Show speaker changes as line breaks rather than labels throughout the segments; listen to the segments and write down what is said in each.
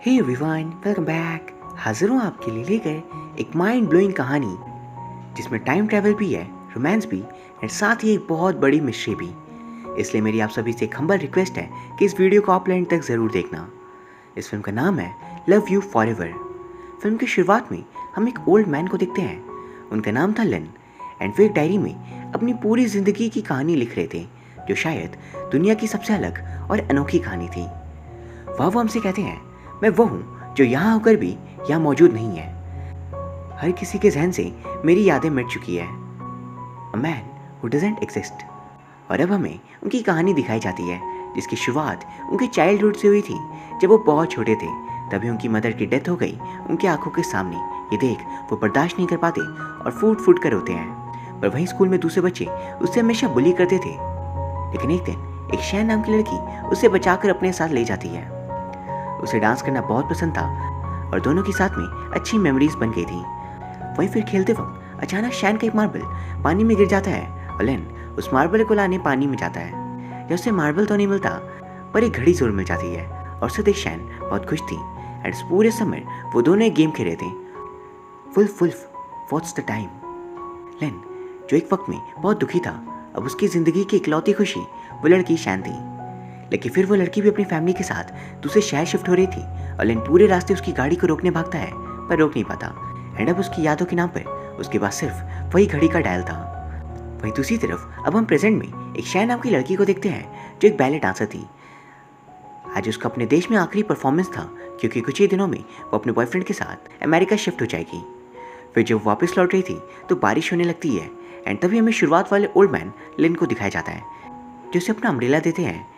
Hey everyone, welcome back. हाजिर हूँ आपके लिए लेकर एक माइंड ब्लोइंग कहानी जिसमें टाइम ट्रैवल भी है, रोमांस भी और साथ ही एक बहुत बड़ी मिस्ट्री भी। इसलिए मेरी आप सभी से एक हम्बल रिक्वेस्ट है कि इस वीडियो को आप एंड तक ज़रूर देखना। इस फिल्म का नाम है लव यू फॉरएवर। फिल्म की शुरुआत में हम एक ओल्ड मैन को देखते हैं। उनका नाम था लिन एंड वो एक डायरी में अपनी पूरी ज़िंदगी की कहानी लिख रहे थे, जो शायद दुनिया की सबसे अलग और अनोखी कहानी थी। वह वो हमसे कहते हैं, मैं वो हूँ जो यहाँ होकर भी यहाँ मौजूद नहीं है। हर किसी के जहन से मेरी यादें मिट चुकी है। A man who doesn't exist. और अब हमें उनकी कहानी दिखाई जाती है, जिसकी शुरुआत उनके चाइल्डहुड से हुई थी। जब वो बहुत छोटे थे तभी उनकी मदर की डेथ हो गई उनकी आंखों के सामने। ये देख वो बर्दाश्त नहीं कर पाते और फूट फूट कर रोते हैं। पर वहीं स्कूल में दूसरे बच्चे उससे हमेशा बुली करते थे। लेकिन एक दिन एक शैन नाम की लड़की उसे बचाकर अपने साथ ले जाती है। उसे डांस करना बहुत पसंद था और दोनों के साथ में अच्छी मेमोरीज बन गई थी। वहीं फिर खेलते वक्त अचानक शैन का एक मार्बल पानी में गिर जाता है और लिन उस मार्बल को लाने पानी में जाता है। जब उसे मार्बल तो नहीं मिलता पर एक घड़ी जरूर मिल जाती है और उसे देख शैन बहुत खुश थी। एंड इस पूरे समय वो दोनों एक गेम खेल रहे थे, wolf wolf what's the time. लिन जो एक वक्त में बहुत दुखी था, अब उसकी जिंदगी की इकलौती खुशी वो लड़की शैन थी। लेकिन फिर वो लड़की भी अपनी फैमिली के साथ दूसरे शहर शिफ्ट हो रही थी और लिन पूरे रास्ते उसकी गाड़ी को रोकने भागता है पर रोक नहीं पाता। एंड अब उसकी यादों के नाम पर उसके पास सिर्फ वही घड़ी का डायल था। वहीं दूसरी तरफ अब हम प्रेजेंट में एक शैन नाम की लड़की को देखते हैं जो एक बैले डांसर थी। आज उसका अपने देश में आखिरी परफॉर्मेंस था, क्योंकि कुछ ही दिनों में वो अपने बॉयफ्रेंड के साथ अमेरिका शिफ्ट हो जाएगी। फिर जब वापस लौट रही थी तो बारिश होने लगती है। एंड तभी हमें शुरुआत वाले ओल्ड मैन लिन को दिखाया जाता है, जो उसे अपना अम्ब्रेला देते हैं।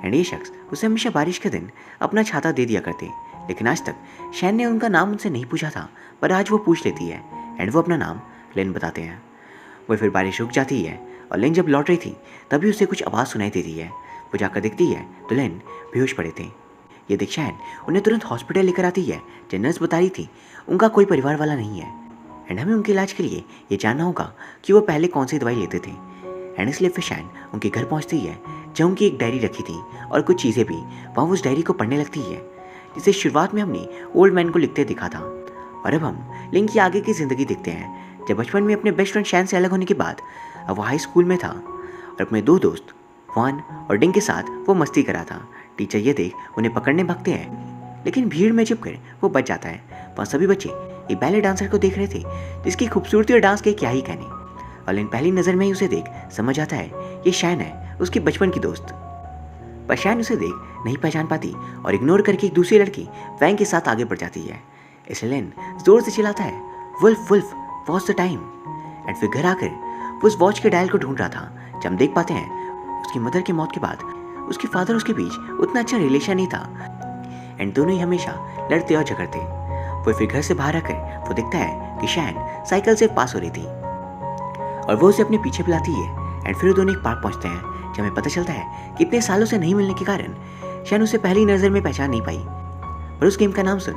एंड ये शख्स उसे हमेशा बारिश के दिन अपना छाता दे दिया करते। लेकिन आज तक शैन ने उनका नाम उनसे नहीं पूछा था, पर आज वो पूछ लेती है एंड वो अपना नाम लिन बताते हैं। वह फिर बारिश रुक जाती है और लिन जब लौट रही थी तभी उसे कुछ आवाज़ सुनाई देती है। वो जाकर देखती है तो लिन बेहोश पड़े थे। ये देख शैन उन्हें तुरंत हॉस्पिटल लेकर आती है। जो नर्स बता रही थी उनका कोई परिवार वाला नहीं है एंड हमें उनके इलाज के लिए ये जानना होगा कि वो पहले कौन सी दवाई लेते थे। एंड इसलिए फिर शैन उनके घर पहुंचती है, जहाँ उनकी एक डायरी रखी थी और कुछ चीज़ें भी। वहाँ उस डायरी को पढ़ने लगती है, जिसे शुरुआत में हमने ओल्ड मैन को लिखते देखा था। और अब हम लिन की आगे की ज़िंदगी देखते हैं। जब बचपन में अपने बेस्ट फ्रेंड शैन से अलग होने के बाद अब वो हाई स्कूल में था और अपने दो दोस्त वान और डिंग के साथ वो मस्ती करा था। टीचर ये देख उन्हें पकड़ने भागते हैं, लेकिन भीड़ में छिपकर वो बच जाता है। वहाँ सभी बच्चे एक बैले डांसर को देख रहे थे, जिसकी खूबसूरती और डांस के क्या ही कहने। और लिन पहली नज़र में ही उसे देख समझ आता है ये शैन है, उसकी बचपन की दोस्त। पर शैन उसे देख नहीं पहचान पाती और इग्नोर करके एक दूसरी लड़की वैंग के साथ आगे बढ़ जाती है। इसलिए लिन जोर से चिल्लाता है, wolf wolf what's the time. And फिर घर आकर वो उस वॉच के डायल को ढूंढ रहा था। जब हम देख पाते हैं उसकी मदर की मौत के बाद उसके फादर उसके बीच उतना अच्छा रिलेशन नहीं था एंड दोनों ही हमेशा लड़ते और झगड़ते। वो फिर घर से बाहर आकर वो देखता है कि शैन साइकिल से पास हो रही थी और वो उसे अपने पीछे बुलाती है। एंड फिर दोनों एक पार्क पहुंचते हैं, जब हमें पता चलता है कि इतने सालों से नहीं मिलने के कारण शैन उसे पहली नज़र में पहचान नहीं पाई। पर उस गेम का नाम सुन,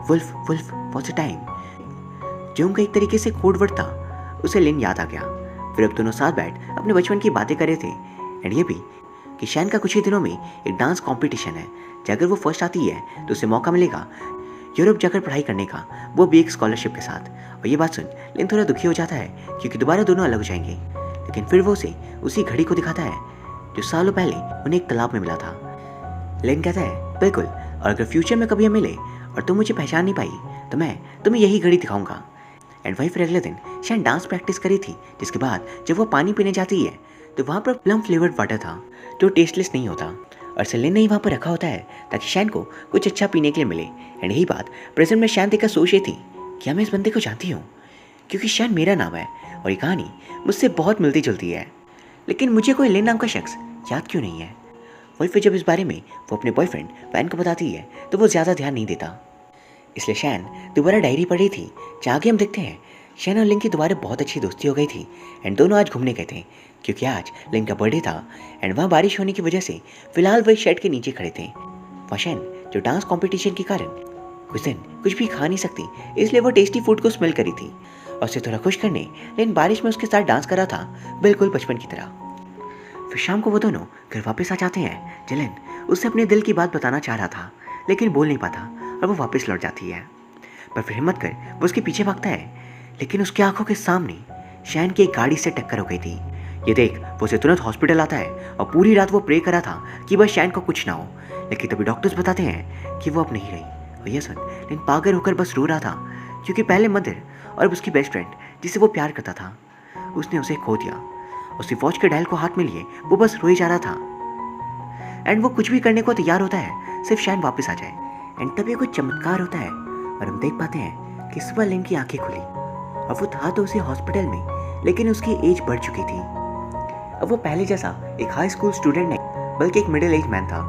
wolf wolf what's the time, जो उनका एक तरीके से कोड वर्ड था, उसे लिन याद आ गया। फिर अब दोनों साथ बैठ अपने बचपन की बातें कर रहे थे। एंड ये भी कि शैन का कुछ ही दिनों में एक डांस कॉम्पिटिशन है, जो अगर वो फर्स्ट आती है तो उसे मौका मिलेगा यूरोप जाकर पढ़ाई करने का, वो भी एक स्कॉलरशिप के साथ। और ये बात सुन लिन थोड़ा दुखी हो जाता है, क्योंकि दोबारा दोनों अलग हो जाएंगे। लेकिन फिर वो उसे उसी घड़ी को दिखाता है जो सालों पहले उन्हें एक तालाब में मिला था। लिन कहता है, बिल्कुल, और अगर फ्यूचर में कभी हम मिले और तुम मुझे पहचान नहीं पाई तो मैं तुम्हें यही घड़ी दिखाऊंगा। एंड वहीं फिर अगले दिन शैन डांस प्रैक्टिस करी थी, जिसके बाद जब वो पानी पीने जाती है तो वहाँ पर प्लम फ्लेवर्ड वाटर था जो टेस्टलेस नहीं होता, और लिन ने ही वहाँ पर रखा होता है ताकि शैन को कुछ अच्छा पीने के लिए मिले। एंड यही बात प्रेजेंट में शैन देखकर सोच रही थी कि मैं इस बंदे को जानती हूँ, क्योंकि शैन मेरा नाम है और ये कहानी मुझसे बहुत मिलती जुलती है। लेकिन मुझे कोई लिन नाम का शख्स याद क्यों नहीं है। वही फिर जब इस बारे में वो अपने बॉयफ्रेंड वैन को बताती है तो वो ज़्यादा ध्यान नहीं देता। इसलिए शैन दोबारा डायरी पढ़ रही थी, जहाँ आगे हम देखते हैं शैन और लिन की दोबारा बहुत अच्छी दोस्ती हो गई थी। एंड दोनों आज घूमने गए थे, क्योंकि आज लिन का बर्थडे था। एंड वहाँ बारिश होने की वजह से फिलहाल वही शेड के नीचे खड़े थे। वहाँ शैन जो डांस कंपटीशन के कारण कुछ दिन कुछ भी खा नहीं सकती, इसलिए वो टेस्टी फूड को स्मेल करी थी और उसे थोड़ा खुश करने लिन बारिश में उसके साथ डांस कर रहा था, बिल्कुल बचपन की तरह। फिर शाम को वो दोनों घर वापस आ जाते हैं। लिन उससे अपने दिल की बात बताना चाह रहा था, लेकिन बोल नहीं पाता और वो वापस लौट जाती है। पर फिर हिम्मत कर वो उसके पीछे भागता है, लेकिन उसकी आंखों के सामने शैन की एक गाड़ी से टक्कर हो गई थी। ये देख वो उसे तुरंत हॉस्पिटल आता है और पूरी रात वो प्रे करा था कि बस शैन को कुछ ना हो, लेकिन तभी डॉक्टर्स बताते हैं कि वो अब नहीं रही। और ये सुन लिन पागल होकर बस रो रहा था, क्योंकि पहले मदर और उसकी बेस्ट फ्रेंड जिसे वो प्यार करता था उसने उसे खो दिया। उसकी वॉच के डायल को हाथ में लिए वो बस रोए जा रहा था, एंड वो कुछ भी करने को तैयार होता है सिर्फ शैन वापस आ जाए। एंड तभी कुछ चमत्कार होता है और हम देख पाते हैं कि सुबह लिन की आंखें खुली और वो था तो उसे हॉस्पिटल में, लेकिन उसकी एज बढ़ चुकी थी। अब वो पहले जैसा एक हाई स्कूल स्टूडेंट नहीं बल्कि एक मिडिल एज मैन था।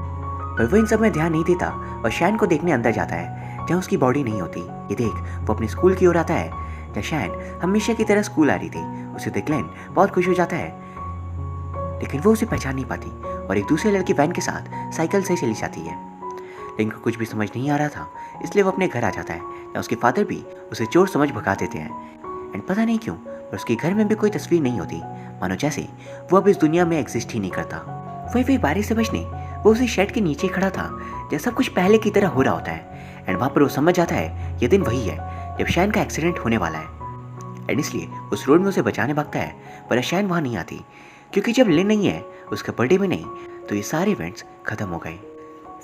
पर वो इन सब में ध्यान नहीं देता और शैन को देखने अंदर जाता है जहाँ उसकी बॉडी नहीं होती। ये देख वो अपने स्कूल की ओर आता है जहाँ शैन हमेशा की तरह स्कूल आ रही थी। उसे देख लिन बहुत खुश हो जाता है, लेकिन वो उसे पहचान नहीं पाती और एक दूसरे लड़की वैन के साथ साइकिल से चली जाती है। लिन को कुछ भी समझ नहीं आ रहा था, इसलिए वो अपने घर आ जाता है या उसके फादर भी उसे चोर समझ भगा देते हैं। एंड पता नहीं क्यों पर उसके घर में भी कोई तस्वीर नहीं होती, मानो जैसे वो अब इस दुनिया में एग्जिस्ट ही नहीं करता। वही बारिश से बचने वो उसी शेड के नीचे खड़ा था जैसा सब कुछ पहले की तरह हो रहा होता है। एंड वहाँ पर वो समझ जाता है ये दिन वही है जब शैन का एक्सीडेंट होने वाला है। एंड इसलिए उस रोड में उसे बचाने भागता है, पर शैन वहाँ नहीं आती, क्योंकि जब लिन नहीं है उसका बर्थडे भी नहीं, तो ये सारे इवेंट्स खत्म हो गए।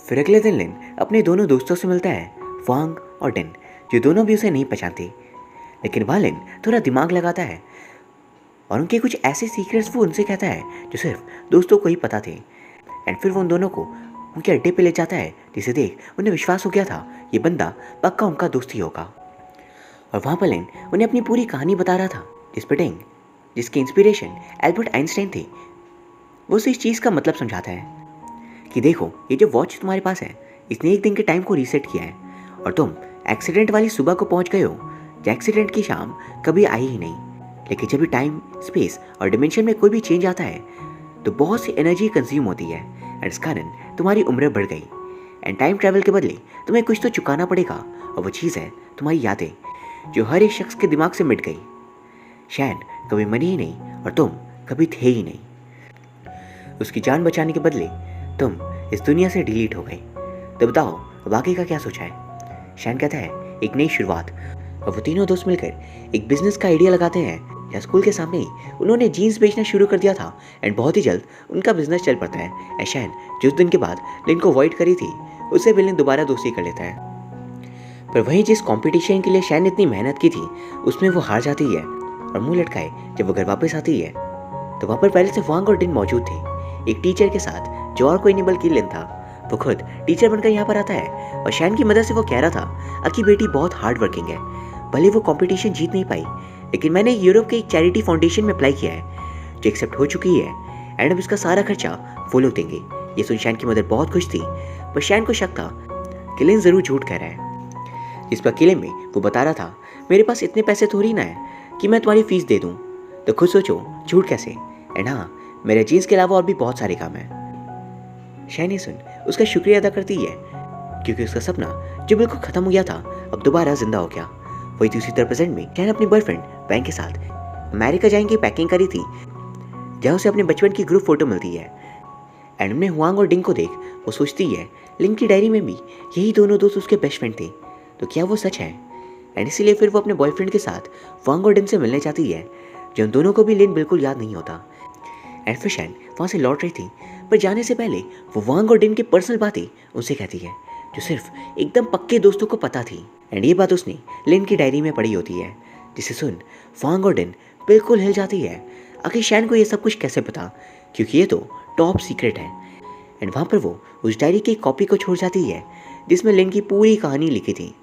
फिर अगले दिन लिन अपने दोनों दोस्तों से मिलता है, वांग और डिन, जो दोनों भी उसे नहीं पहचानते। लेकिन वह लिन थोड़ा दिमाग लगाता है और उनके कुछ ऐसे सीक्रेट्स वो उनसे कहता है जो सिर्फ दोस्तों को ही पता थे। एंड फिर वो उन दोनों को उनके अड्डे पे ले जाता है, जिसे देख उन्हें विश्वास हो गया था ये बंदा पक्का उनका दोस्त ही होगा। और वहाँ पर लिन उन्हें अपनी पूरी कहानी बता रहा था, जिस पे डिंग, जिसकी इंस्पिरेशन एल्बर्ट आइंस्टाइन थे, वो उसे इस चीज़ का मतलब समझाता है कि देखो ये जो वॉच तुम्हारे पास है इसने एक दिन के टाइम को रीसेट किया है और तुम एक्सीडेंट वाली सुबह को पहुंच गए हो, जो एक्सीडेंट की शाम कभी आई ही नहीं। लेकिन जब भी टाइम, स्पेस और डिमेंशन में कोई भी चेंज आता है तो बहुत सी एनर्जी कंज्यूम होती है, एंड इस कारण तुम्हारी उम्र बढ़ गई। एंड टाइम ट्रैवल के बदले तुम्हें कुछ तो चुकाना पड़ेगा, और वो चीज़ है तुम्हारी यादें, जो हर एक शख्स के दिमाग से मिट गई। शैन कभी मरी ही नहीं और तुम कभी थे ही नहीं। उसकी जान बचाने के बदले तुम इस दुनिया से डिलीट हो गई। तो बताओ अब आगे का क्या सोचा है? शैन कहता है एक नई शुरुआत। और वो तीनों दोस्त मिलकर एक बिजनेस का आइडिया लगाते हैं, या स्कूल के सामने ही उन्होंने जीन्स बेचना शुरू कर दिया था, एंड बहुत ही जल्द उनका बिजनेस चल पड़ता है। एंड शैन जिस दिन के बाद लिन को अवॉइड करी थी उससे भी लिन दोबारा दोस्ती कर लेता है। पर वहीं जिस कंपटीशन के लिए शैन ने इतनी मेहनत की थी उसमें वो हार जाती है, और मुंह लटकाए जब वो घर वापस आती है तो वहाँ पर पहले से वांग और डिन मौजूद थे, एक टीचर के साथ जो और कोई नहीं बल्कि लिन था। वो खुद टीचर बनकर यहाँ पर आता है और शैन की मदद से वो कह रहा था कि बेटी बहुत हार्ड वर्किंग है, भले वो कंपटीशन जीत नहीं पाई, लेकिन मैंने यूरोप के एक चैरिटी फाउंडेशन में अप्लाई किया है जो एक्सेप्ट हो चुकी है, एंड अब इसका सारा खर्चा वो लोग देंगे। ये सुन शैन की मदर बहुत खुश थी, पर शैन को शक था कि लिन जरूर झूठ कह रहा है। इस पर अकेले में वो बता रहा था मेरे पास इतने पैसे थोड़ी ना है कि मैं तुम्हारी फीस दे दूँ, तो खुद सोचो झूठ कैसे। एंड हाँ, मेरे जीन्स के अलावा और भी बहुत सारे काम हैं। शैन ये सुन उसका शुक्रिया अदा करती है, क्योंकि उसका सपना जो बिल्कुल खत्म हो गया था अब दोबारा जिंदा हो गया। वही दूसरी तरफ प्रेजेंट में शैन अपनी बॉयफ्रेंड वैंग के साथ अमेरिका जाएंगे पैकिंग करी थी, जहाँ उसे अपने बचपन की ग्रुप फोटो मिलती है। एंड उन्हें हुआंग और डिंग को देख वो सोचती है लिन की डायरी में भी यही दोनों दोस्त उसके बेस्ट फ्रेंड थे, तो क्या वो सच है? एंड इसीलिए फिर वो अपने बॉयफ्रेंड के साथ वांग और डिन से मिलने चाहती है, जो उन दोनों को भी लिन बिल्कुल याद नहीं होता। एंड फिर शैन वहाँ से लौट रही थी, पर जाने से पहले वो वांग और डिन की पर्सनल बातें उनसे कहती है, जो सिर्फ एकदम पक्के दोस्तों को पता थी। एंड ये बात उसने लिन की डायरी में पढ़ी होती है, जिसे सुन वांग और डिन बिल्कुल हिल जाती है। आखिर शैन को ये सब कुछ कैसे पता, क्योंकि ये तो टॉप सीक्रेट है। एंड वहाँ पर वो उस डायरी की कॉपी को छोड़ जाती है जिसमें लिन की पूरी कहानी लिखी थी।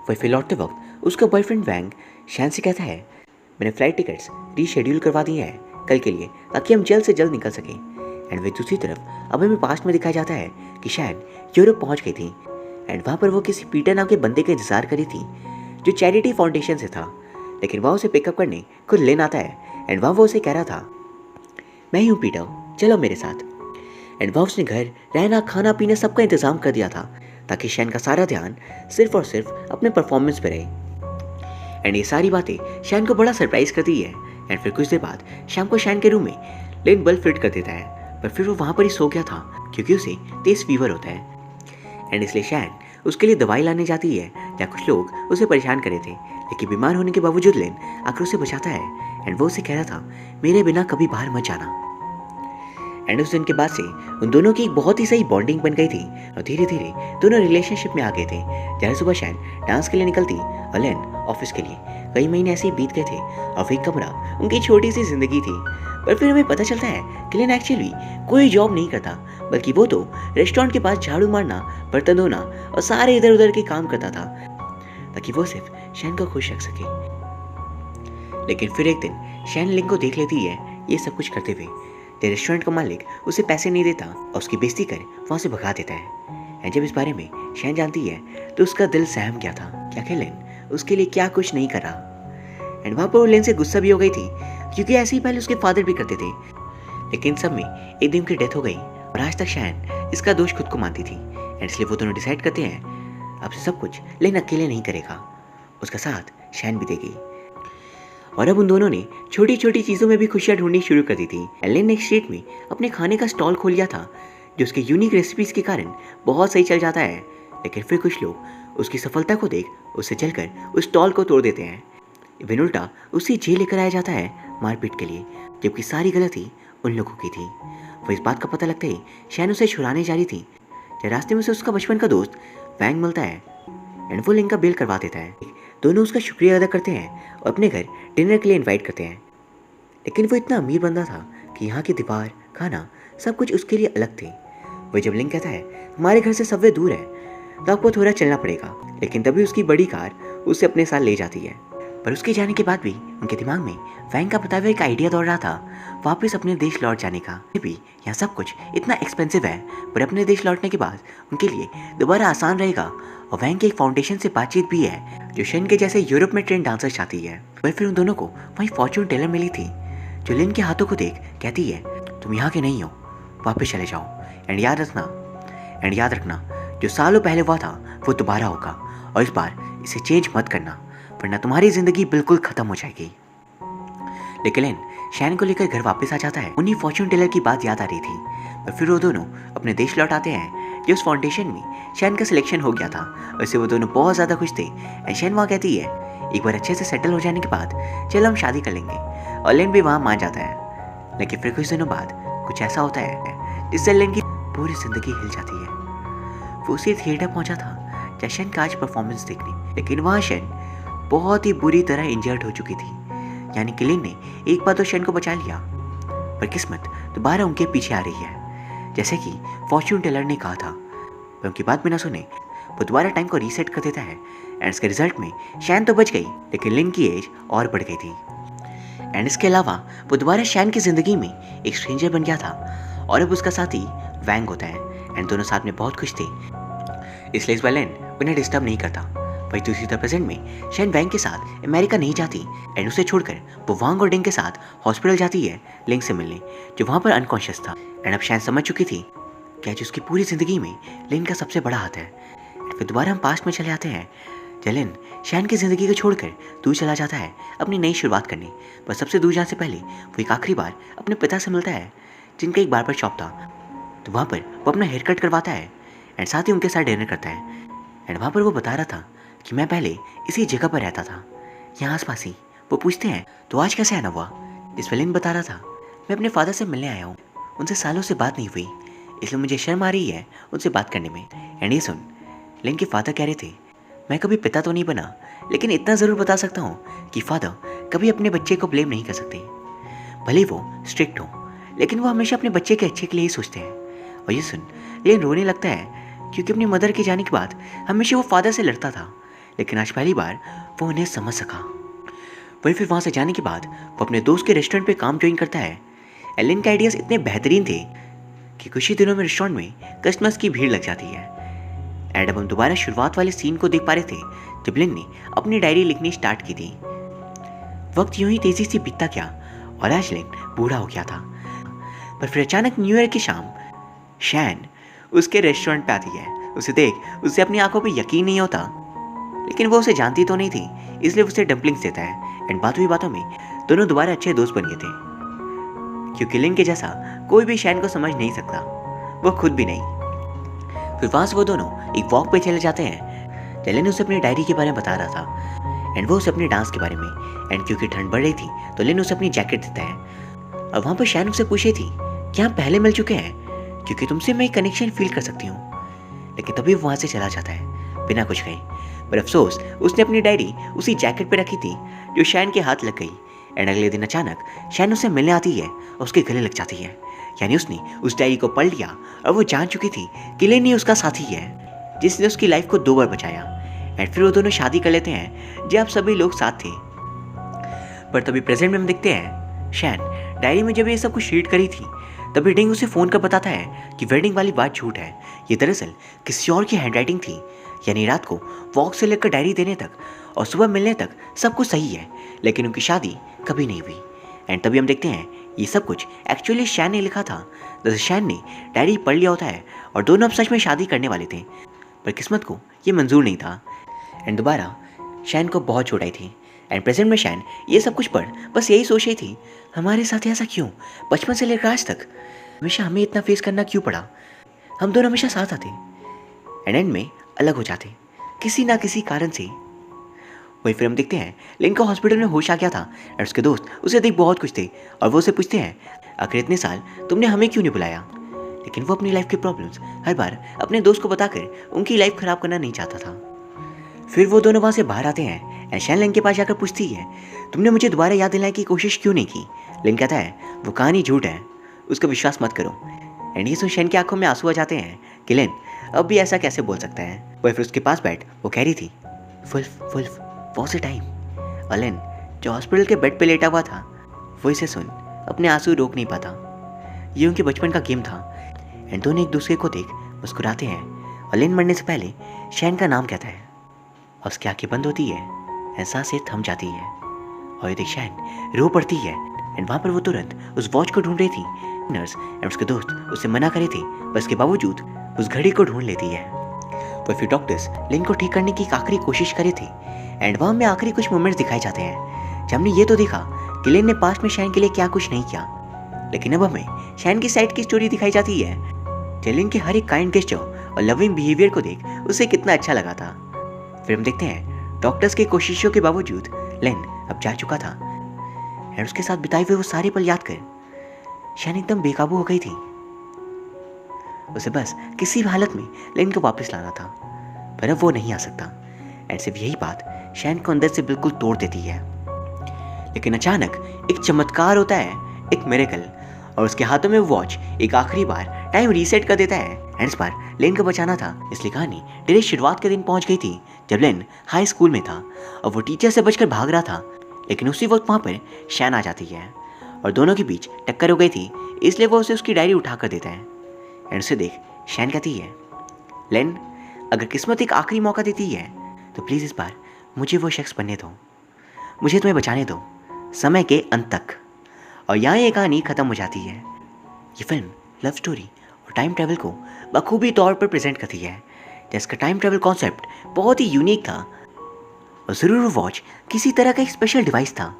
वही फिर लौटते वक्त उसका बॉयफ्रेंड वैंग शैन से कहता है मैंने फ्लाइट टिकट्स रीशेड्यूल करवा दी हैं कल के लिए, ताकि हम जल्द से जल्द निकल सकें। एंड वे दूसरी तरफ अब हमें पास्ट में दिखाया जाता है कि शैन यूरोप पहुंच गई थी, एंड वहाँ पर वो किसी पीटर नाम के बंदे का इंतजार करी थी जो चैरिटी फाउंडेशन से था। लेकिन वहाँ उसे पिकअप करने खुद लेन आता है, एंड वहाँ वो उसे कह रहा था मैं ही हूँ पीटर, चलो मेरे साथ। एंड वहाँ उसने घर, रहना, खाना पीना सबका इंतजाम कर दिया था, ताकि शैन का सारा ध्यान सिर्फ और सिर्फ अपने परफॉर्मेंस पे रहे। एंड ये सारी बातें शैन को बड़ा सरप्राइज करती है। एंड फिर कुछ देर बाद शाम को शैन के रूम में लिन बल्ब फिट कर देता है, पर फिर वो वहाँ पर ही सो गया था क्योंकि उसे तेज फीवर होता है। एंड इसलिए शैन उसके लिए दवाई लाने जाती है जहाँ कुछ लोग उसे परेशान कर रहे थे, लेकिन बीमार होने के बावजूद लिन आकर उसे बचाता है एंड वो उसे कह रहा था मेरे बिना कभी बाहर मत जाना। एंड उस दिन के बाद से उन दोनों की एक बहुत ही सही बॉन्डिंग बन गई थी और धीरे धीरे दोनों रिलेशनशिप में आ गए थे। जहाँ सुबह शैन डांस के लिए निकलती और लिन ऑफिस के लिए, कई महीने ऐसे ही बीत गए थे और फिर कमरा उनकी छोटी सी जिंदगी थी। पर फिर हमें पता चलता है कि लिन एक्चुअली कोई जॉब नहीं करता, बल्कि वो तो रेस्टोरेंट के पास झाड़ू मारना, बर्तन धोना और सारे इधर उधर के काम करता था ताकि वो सिर्फ शैन को खुश रख सके। लेकिन फिर एक दिन शैन लिन को देख लेती है ये सब कुछ करते हुए। रेस्टोरेंट का मालिक उसे पैसे नहीं देता और उसकी बेइज्जती कर वहाँ से भगा देता है। एंड जब इस बारे में शैन जानती है तो उसका दिल सहम गया था कि आखिर लिन उसके लिए क्या कुछ नहीं करा। एंड वहाँ पर वो लिन से गुस्सा भी हो गई थी क्योंकि ऐसे ही पहले उसके फादर भी करते थे, लेकिन सब में एक दिन की डेथ हो गई और आज तक शैन इसका दोष खुद को मानती थी। एंड इसलिए वो दोनों डिसाइड करते हैं अब से सब कुछ लिन अकेले नहीं करेगा, उसका साथ शैन भी देगी। और अब उन दोनों ने छोटी छोटी चीज़ों में भी खुशियाँ ढूंढनी शुरू कर दी थी। लिन ने एक स्ट्रीट में अपने खाने का स्टॉल खोल लिया था जो उसके यूनिक रेसिपीज़ के कारण बहुत सही चल जाता है, लेकिन फिर कुछ लोग उसकी सफलता को देख उससे जलकर उस स्टॉल को तोड़ देते हैं। इवन उल्टा उसे जेल लेकर आया जाता है मारपीट के लिए, जबकि सारी गलती उन लोगों की थी। वो इस बात का पता लगता ही शैन उसे छुड़ाने जा रही थी जब रास्ते में उसे उसका बचपन का दोस्त वैंग मिलता है एंड वो लिन का बिल करवा देता है। दोनों उसका शुक्रिया अदा करते हैं और अपने घर डिनर के लिए इनवाइट करते हैं, लेकिन वो इतना अमीर बंदा था कि यहाँ की दीवार, खाना, सब कुछ उसके लिए अलग थे। वही जब लिन कहता है हमारे घर से सबवे दूर है तो आपको थोड़ा चलना पड़ेगा, लेकिन तभी उसकी बड़ी कार उसे अपने साथ ले जाती है। पर उसके जाने के बाद भी उनके दिमाग में वैंग का बताया हुआ एक आइडिया दौड़ रहा था वापस अपने देश लौट जाने का। भी यहाँ सब कुछ इतना एक्सपेंसिव है, पर अपने देश लौटने के बाद उनके लिए दोबारा आसान रहेगा। और वैंग के एक फाउंडेशन से बातचीत भी है जो शैन के जैसे यूरोप में ट्रेंड डांसर चाहती है। वही फिर उन दोनों को वही फॉर्चून टेलर मिली थी जो लिन के हाथों को देख कहती है तुम यहाँ के नहीं हो, वापस चले जाओ एंड याद रखना जो सालों पहले हुआ था वो दोबारा होगा और इस बार इसे चेंज मत करना वरना तुम्हारी जिंदगी बिल्कुल खत्म हो जाएगी। लेकिन लिन शैन को लेकर घर वापस आ जाता है। उन्हीं फॉर्चून टेलर की बात याद आ रही थी और फिर वो दोनों अपने देश लौट आते हैं जो उस फाउंडेशन में शैन का सिलेक्शन हो गया था। वैसे वो दोनों बहुत ज़्यादा खुश थे एंड शैन वहाँ कहती है एक बार अच्छे से सेटल हो जाने के बाद चल हम शादी कर लेंगे, और लिन भी वहाँ मान जाता है। लेकिन फिर कुछ दिनों बाद कुछ ऐसा होता है जिससे लिन की पूरी जिंदगी हिल जाती है। वो उसी थिएटर पहुँचा था जहाँ शैन का आज परफॉर्मेंस देखने, लेकिन वहाँ शैन बहुत ही बुरी तरह इंजर्ड हो चुकी थी। यानी कि लिन ने एक बार तो शैन को बचा लिया, पर किस्मत दोबारा उनके पीछे आ रही है जैसे कि फॉर्चून टेलर ने कहा था। पर उनकी बात बिना सुने वो दोबारा टाइम को रीसेट कर देता है एंड इसके रिजल्ट में शैन तो बच गई, लेकिन लिन की एज और बढ़ गई थी। एंड इसके अलावा वो दोबारा शैन की जिंदगी में एक स्ट्रेंजर बन गया था और अब उसका साथी वैंग होता है एंड दोनों साथ में बहुत खुश थे, इसलिए इस बार लिन उन्हें डिस्टर्ब नहीं करता। वही दूसरी तरफ प्रेजेंट में शैन वैंग के साथ अमेरिका नहीं जाती एंड उसे छोड़कर वो वांग और डिंग के साथ हॉस्पिटल जाती है लिंग से मिलने, जो वहाँ पर अनकॉन्शियस था। एंड अब शैन समझ चुकी थी कि आज उसकी पूरी जिंदगी में लिन का सबसे बड़ा हाथ है। फिर दोबारा हम पास्ट में चले आते हैं जब लिन शैन की जिंदगी को छोड़कर दूर चला जाता है अपनी नई शुरुआत करने। पर सबसे दूर जाने से पहले वो एक आखिरी बार अपने पिता से मिलता है जिनका एक बार्बर शॉप था, तो वहाँ पर वो अपना हेयर कट करवाता है एंड साथ ही उनके साथ डिनर करता है। एंड वहाँ पर वो बता रहा था कि मैं पहले इसी जगह पर रहता था, यहाँ आसपास ही। वो पूछते हैं तो आज कैसे आना हुआ? इस पर लिन बता रहा था मैं अपने फादर से मिलने आया हूँ, उनसे सालों से बात नहीं हुई इसलिए मुझे शर्म आ रही है उनसे बात करने में। एंड ये सुन लिन के फादर कह रहे थे मैं कभी पिता तो नहीं बना, लेकिन इतना ज़रूर बता सकता हूँ कि फादर कभी अपने बच्चे को ब्लेम नहीं कर सकते। भले वो स्ट्रिक्ट हो, लेकिन वो हमेशा अपने बच्चे के अच्छे के लिए ही सोचते हैं। और ये सुन लिन रोने लगता है क्योंकि अपनी मदर के जाने के बाद हमेशा वो फादर से लड़ता था, लेकिन आज पहली बार वो उन्हें समझ सका। वही फिर वहाँ से जाने के बाद वो अपने दोस्त के रेस्टोरेंट पे काम ज्वाइन करता है। लिन के आइडियाज़ इतने बेहतरीन थे कि कुछ ही दिनों में रेस्टोरेंट में कस्टमर्स की भीड़ लग जाती है। एंड अब हम दोबारा शुरुआत वाले सीन को देख पा रहे थे जब लिन ने अपनी डायरी लिखनी स्टार्ट की थी। वक्त यूं ही तेजी से बीतता गया और आज लिन बूढ़ा हो गया था। पर फिर अचानक न्यू ईयर की शाम शैन उसके रेस्टोरेंट पे आती है। उसे देख उसे अपनी आंखों पे यकीन नहीं होता, लेकिन वो उसे जानती तो नहीं थी, इसलिए उसे डम्पलिंग्स देता है। एंड बात हुई बातों में दोनों दोबारा अच्छे दोस्त बन गए थे, क्योंकि लिन के जैसा कोई भी शैन को समझ नहीं सकता, वो खुद भी नहीं। फिर वहाँ से वो दोनों एक वॉक पे चले जाते हैं। लेन उसे अपनी डायरी के बारे में बता रहा था एंड वो उसे अपने डांस के बारे में। एंड क्योंकि ठंड बढ़ रही थी तो लेन उसे अपनी जैकेट देता है। अब वहाँ पर शैन उससे पूछी थी कि हम पहले मिल चुके हैं, क्योंकि तुमसे मैं एक कनेक्शन फील कर सकती हूँ। लेकिन तभी वो वहाँ से चला जाता है बिना कुछ कहे। पर अफसोस उसने अपनी डायरी उसी जैकेट पे रखी थी जो शैन के हाथ लग गई। एंड अगले दिन अचानक शैन उससे मिलने आती है और उसके गले लग जाती है। यानी उसने उस डायरी को पढ़ लिया और वो जान चुकी थी कि लेन ही उसका साथी है जिसने उसकी लाइफ को 2 बार बचाया। एंड फिर वो दोनों शादी कर लेते हैं जब सभी लोग साथ थे। पर तभी प्रेजेंट में हम देखते हैं शैन डायरी में जब ये सब कुछ रीड करी थी तभी डिंग उसे फ़ोन कर बताता है कि वेडिंग वाली बात झूठ है, ये दरअसल किसी और की हैंडराइटिंग थी। यानी रात को वॉक से लेकर डायरी देने तक और सुबह मिलने तक सब कुछ सही है, लेकिन उनकी शादी कभी नहीं हुई। एंड तभी हम देखते हैं ये सब कुछ एक्चुअली शैन ने लिखा था। जैसे शैन ने डायरी पढ़ लिया होता है और दोनों अब सच में शादी करने वाले थे, पर किस्मत को ये मंजूर नहीं था। एंड दोबारा शैन को बहुत चोट आई थी। एंड प्रेजेंट में शैन ये सब कुछ पढ़ बस यही सोच रही थी, हमारे साथ ऐसा क्यों, बचपन से लेकर आज तक हमेशा हमें इतना फेस करना क्यों पड़ा। हम दोनों हमेशा साथ आते एंड में अलग हो जाते किसी ना किसी कारण से। वही फिर हम देखते हैं लेन को हॉस्पिटल में होश आ गया था और उसके दोस्त उसे देख बहुत कुछ थे और वो उसे पूछते हैं आखिर इतने साल तुमने हमें क्यों नहीं बुलाया। लेकिन वो अपनी लाइफ के प्रॉब्लम्स हर बार अपने दोस्त को बताकर उनकी लाइफ खराब करना नहीं चाहता था। फिर वो दोनों वहाँ से बाहर आते हैं एंड शैन लेन के पास जाकर पूछती है तुमने मुझे दोबारा याद दिलाने की कोशिश क्यों नहीं की। लेन कहता है वो कहानी झूठ है, उसका विश्वास मत करो। एंड ये सुन शैन की आंखों में आंसू आ जाते हैं कि लेन अब भी ऐसा कैसे बोल सकता है। वही फिर उसके पास बैठ वो कह रही थी वुल्फ वॉज अ टाइम। और लेन जो हॉस्पिटल के बेड पे लेटा हुआ था वो इसे सुन अपने आंसू रोक नहीं पाता। ये उनके बचपन का गेम था। एंड दोनों एक दूसरे को देख मुस्कुराते हैं और लेन मरने से पहले शैन का नाम कहता है और उसकी आंखें बंद होती है, एहसास से थम जाती है और ये देख शैन रो पड़ती है। एंड वहाँ पर वो तुरंत उस वॉच को ढूंढ रही थी। नर्स एंड उसके दोस्त उसे मना करे थे, पर इसके बावजूद उस घड़ी को ढूंढ लेती है। पर फिर डॉक्टर्स लेन को ठीक करने की एक आखिरी कोशिश करे थे। एंड वहाँ में आखिरी कुछ मोमेंट्स दिखाए जाते हैं जब हमने ये तो देखा कि लेन ने पास्ट में शैन के लिए क्या कुछ नहीं किया, लेकिन अब हमें शैन की साइड की स्टोरी दिखाई जाती है। लेन के हर एक काइंड गेस्चर और लविंग बिहेवियर को देख उसे कितना अच्छा लगा था। फिर हम देखते हैं डॉक्टर्स की कोशिशों के बावजूद लेन अब जा चुका था एंड उसके साथ बिताए हुए वो सारे पल याद कर शैन एकदम बेकाबू हो गई थी। उसे बस किसी भी हालत में लेन को वापस लाना था, पर अब वो नहीं आ सकता। एंड सिर्फ यही बात शैन को अंदर से बिल्कुल तोड़ देती है। लेकिन अचानक एक चमत्कार होता है, एक मिरेकल, और उसके हाथों में वो वॉच एक आखिरी बार टाइम रीसेट कर देता है। एंड इस बार लेन को बचाना था, इसलिए कहानी डायरेक्ट शुरुआत के दिन पहुंच गई थी जब लेन हाई स्कूल में था और वो टीचर से बचकर भाग रहा था। लेकिन उसी वक्त वहाँ पर शैन आ जाती है और दोनों के बीच टक्कर हो गई थी, इसलिए वो उसे उसकी डायरी उठा कर देता है। एंड उसे देख शैन कहती है लेन अगर किस्मत एक आखिरी मौका देती है तो प्लीज़ इस बार मुझे वो शख्स बनने दो, मुझे तुम्हें बचाने दो समय के अंत तक। और यहाँ ये कहानी ख़त्म हो जाती है। ये फिल्म लव स्टोरी और टाइम ट्रैवल को बखूबी तौर पर प्रेजेंट करती है। जिसका टाइम ट्रैवल कॉन्सेप्ट बहुत ही यूनिक था और ज़रूर वो वॉच किसी तरह का एक स्पेशल डिवाइस था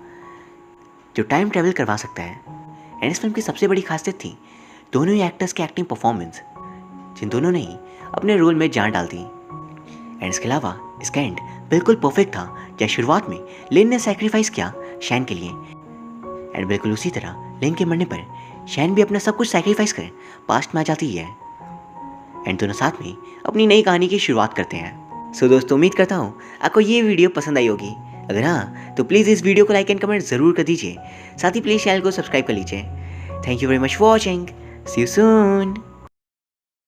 जो टाइम ट्रैवल करवा सकता है। एंड इस फिल्म की सबसे बड़ी खासियत थी दोनों ही एक्टर्स के एक्टिंग परफॉर्मेंस, जिन दोनों ने ही अपने रोल में जान डाल दी। एंड इसके अलावा इसका एंड बिल्कुल परफेक्ट था, जहाँ शुरुआत में लेन ने सैक्रिफाइस किया शैन के लिए, एंड बिल्कुल उसी तरह लेन के मरने पर शैन भी अपना सब कुछ सैक्रिफाइस कर पास्ट में आ जाती है। एंड दोनों साथ में अपनी नई कहानी की शुरुआत करते हैं। सो दोस्तों, उम्मीद करता हूँ आपको ये वीडियो पसंद आई होगी। अगर हाँ तो प्लीज़ इस वीडियो को लाइक एंड कमेंट ज़रूर कर दीजिए, साथ ही प्लीज़ चैनल को सब्सक्राइब कर लीजिए। Thank you very much for watching, see you soon.